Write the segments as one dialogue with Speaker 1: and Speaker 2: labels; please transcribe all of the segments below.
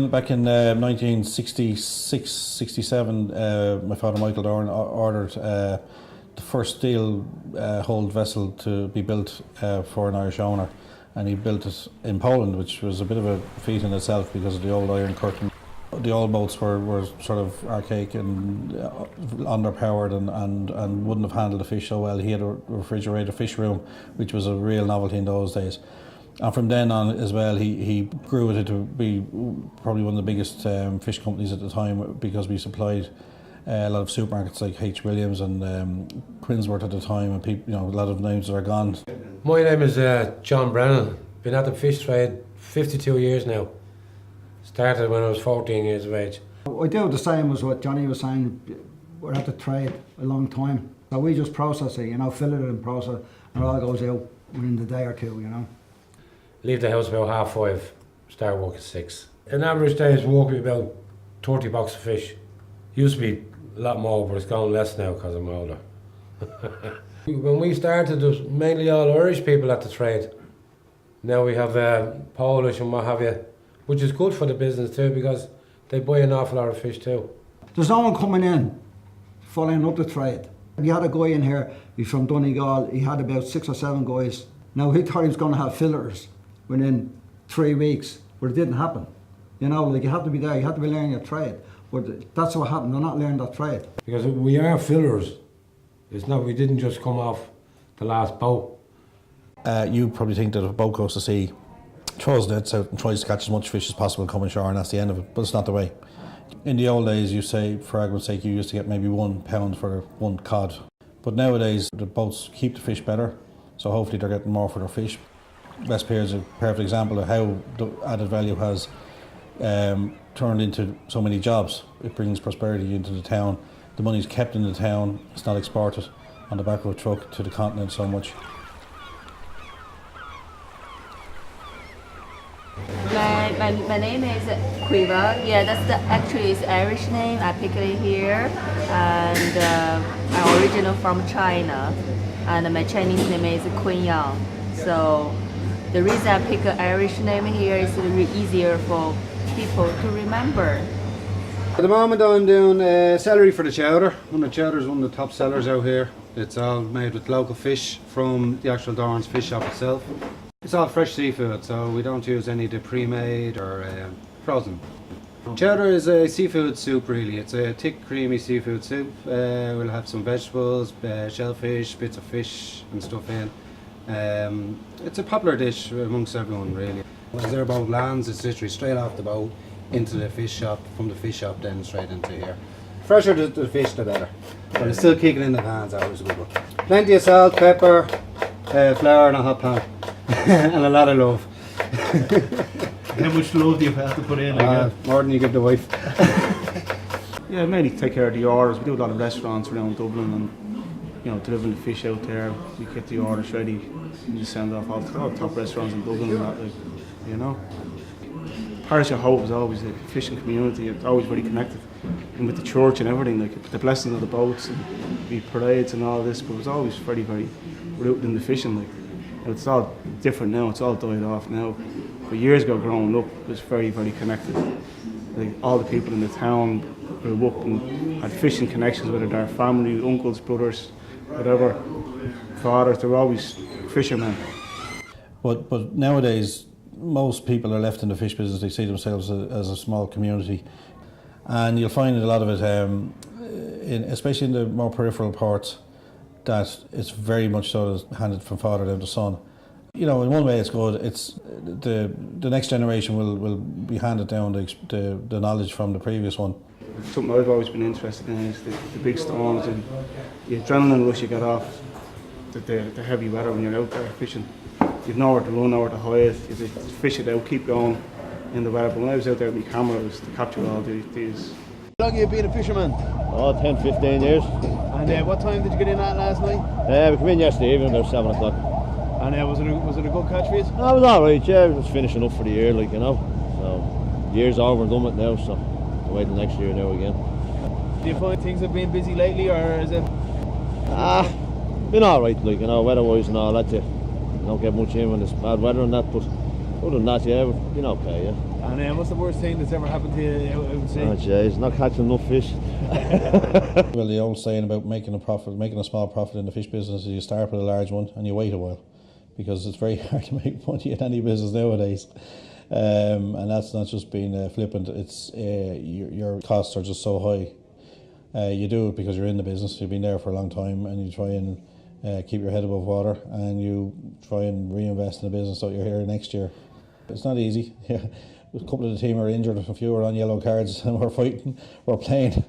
Speaker 1: back in 1966, 67, my father Michael Dorn ordered the first steel-hulled vessel to be built for an Irish owner, and he built it in Poland, which was a bit of a feat in itself because of the old Iron Curtain. The old boats were sort of archaic and underpowered and wouldn't have handled the fish so well. He had a refrigerated fish room, which was a real novelty in those days. And from then on as well, he grew it to be probably one of the biggest fish companies at the time, because we supplied a lot of supermarkets like H. Williams and Quinsworth at the time, and people, a lot of names that are gone.
Speaker 2: My name is John Brennan. Been at the fish trade 52 years now. Started when I was 14 years of age.
Speaker 3: I do the same as what Johnny was saying. We're at the trade a long time. So we just process it, fill it and process it, and it all goes out within the day or two,
Speaker 2: Leave the house about 5:30, start work at 6. An average day's work is about 30 boxes of fish. Used to be a lot more, but it's gone less now because I'm older. When we started, there was mainly all Irish people at the trade. Now we have Polish and what have you, which is good for the business too, because they buy an awful lot of fish too.
Speaker 3: There's no one coming in following up the trade. We had a guy in here, he's from Donegal, he had about 6 or 7 guys. Now he thought he was going to have fillers within 3 weeks, but it didn't happen. You have to be there, you have to be learning your trade. But that's what happened, they're not learning that trade.
Speaker 2: Because we are fillers. It's not, we didn't just come off the last boat.
Speaker 1: You probably think that if a boat goes to sea, throws nets out and tries to catch as much fish as possible coming ashore, and that's the end of it, but it's not the way. In the old days, you say, for argument's sake, you used to get maybe £1 for one cod. But nowadays, the boats keep the fish better, so hopefully they're getting more for their fish. West Pier is a perfect example of how the added value has turned into so many jobs. It brings prosperity into the town. The money's kept in the town, it's not exported on the back of a truck to the continent so much.
Speaker 4: My name is Quiver. Yeah, that's actually it's Irish name. I picked it here, and I'm original from China, and my Chinese name is Kun Yang. So the reason I pick an Irish name here is really easier for people to remember.
Speaker 5: At the moment I'm doing celery for the chowder. And the chowder is one of the top sellers out here. It's all made with local fish from the actual Doran's fish shop itself. It's all fresh seafood, so we don't use any of the pre-made or frozen. Chowder is a seafood soup really. It's a thick creamy seafood soup. We'll have some vegetables, shellfish, bits of fish and stuff in. It's a popular dish amongst everyone really. As their boat lands, it's literally straight off the boat into the fish shop, from the fish shop then straight into here. Fresher the fish the better, but it's still kicking in the pans, always a good one. Plenty of salt, pepper, flour and a hot pan, and a lot of love.
Speaker 6: How much love do you have to put in?
Speaker 5: More than you give the wife.
Speaker 6: Yeah, mainly take care of the orders. We do a lot of restaurants around Dublin, and delivering the fish out there. We get the orders ready and just send off all the top restaurants in Dublin and that, Parish of Howth is always a fishing community. It's always very connected, and with the church and everything, like the blessing of the boats and the parades and all this. But it was always very, very rooted in the fishing. Like, it's all different now. It's all died off now. But years ago, growing up, it was very, very connected. Like, all the people in the town grew up and had fishing connections, whether they're family, uncles, brothers, whatever, fathers. They were always fishermen.
Speaker 1: But nowadays, most people are left in the fish business. They see themselves as a small community, and you'll find a lot of it, especially in the more peripheral parts, that it's very much so handed from father down to son. In one way it's good. It's the next generation will be handed down the knowledge from the previous one.
Speaker 6: Something I've always been interested in is the big storms and the adrenaline rush you get off the heavy weather when you're out there fishing. You've nowhere to run, nowhere to hide. You just fish it out, keep going in the weather. But when I was out there with my camera, it was to capture all these.
Speaker 7: How long have you been a fisherman?
Speaker 8: 10, 15 years.
Speaker 7: And what time did you get in at last night?
Speaker 8: We came in yesterday evening, about 7 o'clock.
Speaker 7: And was it a good catch for you?
Speaker 8: No, it was alright, yeah. It was finishing up for the year, So, year's over and done with now, so we'll wait till next year now again.
Speaker 7: Do you find things have been busy lately, or is it?
Speaker 8: Been alright, weather-wise and all that, you don't get much in when it's bad weather and that, but Other than that, yeah, we've been okay, yeah.
Speaker 7: And what's the worst thing that's ever happened to you out at sea?
Speaker 8: Oh jeez, not catching enough fish.
Speaker 1: Well, the old saying about making a small profit in the fish business is you start with a large one and you wait a while, because it's very hard to make money in any business nowadays. And that's not just being flippant, it's your costs are just so high. You do it because you're in the business, you've been there for a long time, and you try and keep your head above water, and you try and reinvest in the business so you're here next year. It's not easy. Yeah. A couple of the team are injured, a few are on yellow cards, and we're fighting. We're playing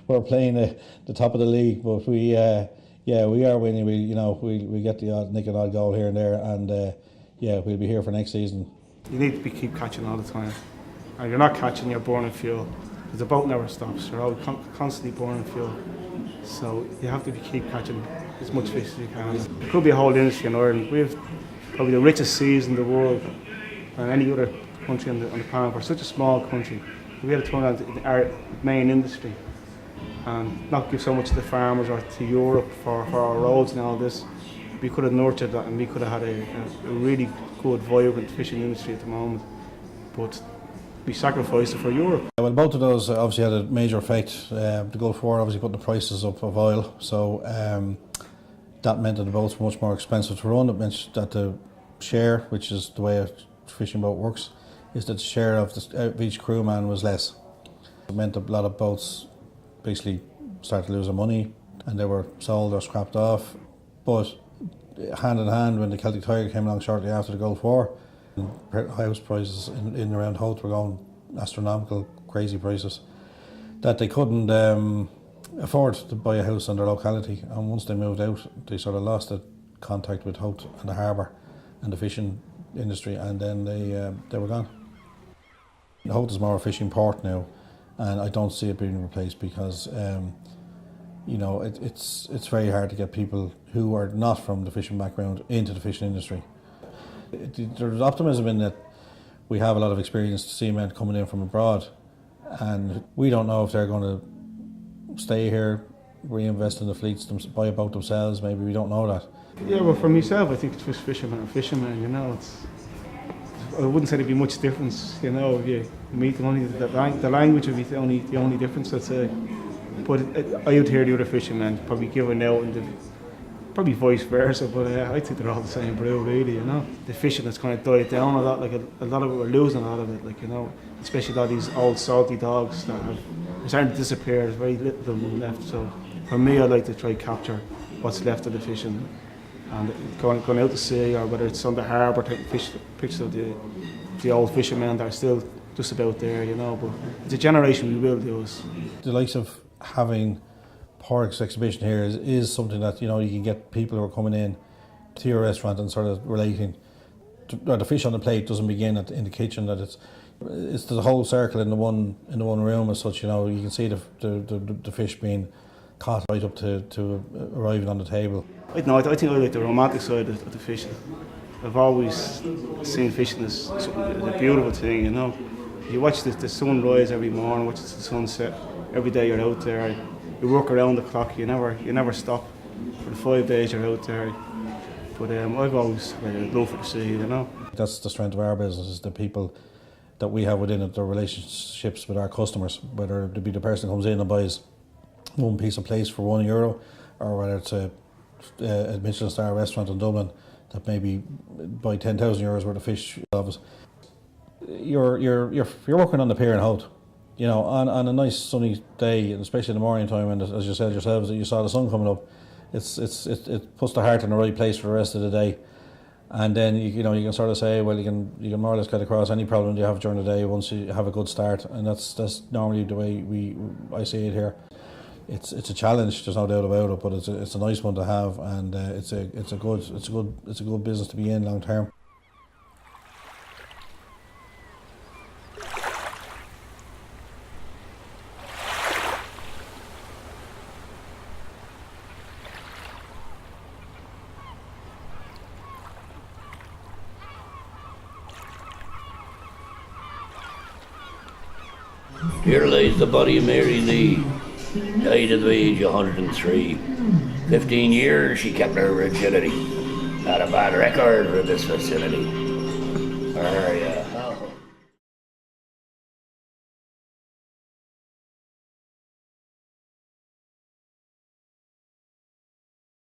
Speaker 1: the top of the league, but we are winning. We get the odd goal here and there, and we'll be here for next season.
Speaker 6: You need to keep catching all the time. And you're not catching, you're burning fuel. Because the boat never stops. You're always constantly burning fuel. So you have to keep catching as much fish as you can. There could be a whole industry in Ireland. We have probably the richest seas in the world, than any other country on the planet. We're such a small country. We had to turn on our main industry and not give so much to the farmers or to Europe for our roads and all this. We could have nurtured that, and we could have had a really good, vibrant fishing industry at the moment. But we sacrificed it for Europe.
Speaker 1: Well, both of those obviously had a major effect. The Gulf War obviously put the prices up of oil, so that meant that the boats were much more expensive to run. It meant that the share, which is the way a fishing boat works, is that the share of each crewman was less. It meant a lot of boats basically started losing money, and they were sold or scrapped off. But hand in hand, when the Celtic Tiger came along shortly after the Gulf War, house prices in around Howth were going astronomical, crazy prices, that they couldn't afford to buy a house in their locality. And once they moved out, they sort of lost the contact with Howth and the harbour and the fishing industry, and then they were gone. Howth is more a fishing port now, and I don't see it being replaced because it's very hard to get people who are not from the fishing background into the fishing industry. There's optimism in that we have a lot of experienced seamen coming in from abroad, and we don't know if they're going to stay here, reinvest in the fleets, buy a boat themselves. Maybe we don't know that.
Speaker 6: Yeah, well, for myself, I think it's just fishermen are fishermen. I wouldn't say there'd be much difference. If you meet them, only the language would be the only difference, I'd say. But I would hear the other fishermen probably giving out, and probably vice versa. But I think they're all the same brew, really. The fishing has kind of died down a lot. Like a lot of it, we're losing a lot of it. Especially a lot of these old salty dogs that are starting to disappear. There's very little of them left. So for me, I'd like to try capture what's left of the fishing, and going out to sea, or whether it's on the harbour, taking pictures of the old fishermen that are still just about there. But it's a generation we will lose.
Speaker 1: The likes of having Pork's exhibition here is something that you can get people who are coming in to your restaurant and sort of relating. The fish on the plate doesn't begin in the kitchen. That it's the whole circle in the one room as such. You can see the fish being caught right up to arriving on the table.
Speaker 6: I think I like the romantic side of the fishing. I've always seen fishing as a beautiful thing. You watch the sun rise every morning, watch the sun set. Every day you're out there. You work around the clock. You never stop. For the 5 days you're out there. But I've always had a love for the sea.
Speaker 1: That's the strength of our business, is the people that we have within it, the relationships with our customers. Whether it be the person who comes in and buys one piece of plate for €1, or whether it's a Michelin star restaurant in Dublin that maybe buy €10,000 worth of fish of us. You're working on the pier in Howth. On a nice sunny day, and especially in the morning time, and as you said yourselves, that you saw the sun coming up, it puts the heart in the right place for the rest of the day. And then you can sort of say, well, you can more or less get across any problem you have during the day once you have a good start, and that's normally the way I see it here. It's a challenge, there's no doubt about it, but it's a nice one to have, and it's a good business to be in long term.
Speaker 9: Here lies the body of Mary Lee, died at the age of 103. 15 years she kept her virginity. Not a bad record for this facility. Yeah.